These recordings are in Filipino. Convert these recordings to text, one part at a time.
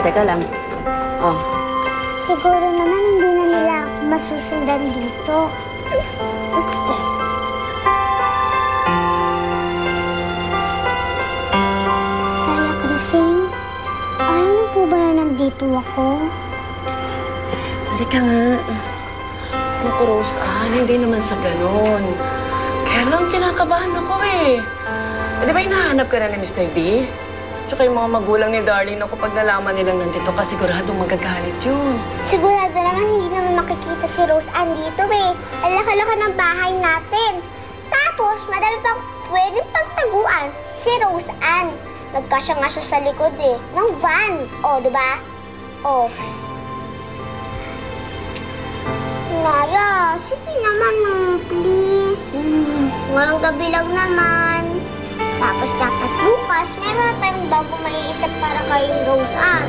Teka lang. Oh. Siguro naman hindi na nila ako masusundan dito. Lala Crising, ayaw niyo po ba na nandito ako? Halika nga. Naku, Rose hindi naman sa ganon. Kaya lang kinakabahan ako eh. Di ba hinahanap ka na ni Mr. D? Tsaka yung mga magulang ni Darling na kapag nalaman nilang nandito ka, siguradong magagalit yun. Sigurado naman hindi naman makikita si Rose Ann dito eh. Ang laki-laki ng bahay natin. Tapos, madami pang pwedeng pagtaguan si Rose Ann. Nagkasya nga siya sa likod eh, ng van. O, di ba? O. Naya, sige naman please. Ngayong gabi lang naman. Tapos dapat bukas, meron na tayong bago maiisip para kay Rose Ann.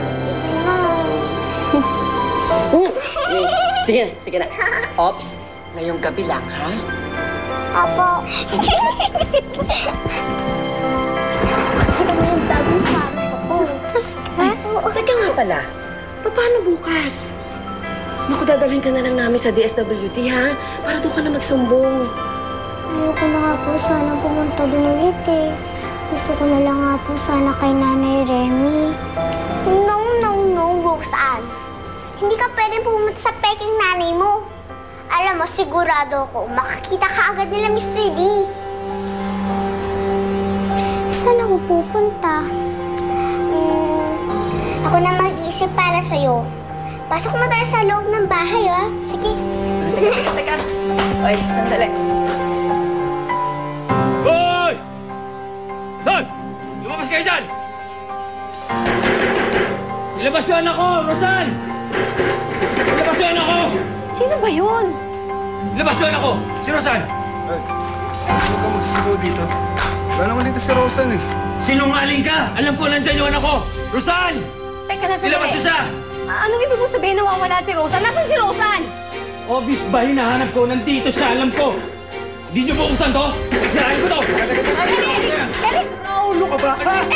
Sige na. Sige na. Ops, ngayong gabi lang, ha? Apo. Sige na yung bagong kwarto ko. Ha? Teka nga pala, paano bukas? Naku, dadalhin ka na lang namin sa DSWD, ha? Para doon ka na magsumbong. Ayoko na nga po sana pumunta doon ulit eh. Gusto ko na lang nga po sana kay Nanay Remy. No, Rose Ann. Hindi ka pwedeng pumunta sa peking nanay mo. Alam mo, sigurado ako, makakita ka agad nila Mr. D. Saan ako pupunta? Ako na mag-iisip para sa'yo. Pasok mo tayo sa loob ng bahay, ha? Sige. Teka. Ay, sandali. Hoy! Hoy! Lumabas kayo dyan! Ilabas yung anak ko, Rosan! Ilabas yung anak ko! Sino ba yun? Ilabas yung anak ko! Si Rosan! Ay, huwag ka magsisigaw dito. Wala naman dito si Rosan eh. Sinungaling ka! Alam ko nandyan yung anak ko! Rosan! Teka lang, sandali. Ilabas niyo siya! Anong ibig mong sabihin nawawala si Rosan? Nasaan si Rosan? Obvious ba hinahanap ko? Nandito siya, alam ko! Hindi niyo buksan to? Sisirain ko to! Eric! Naulo ka ba? Ha?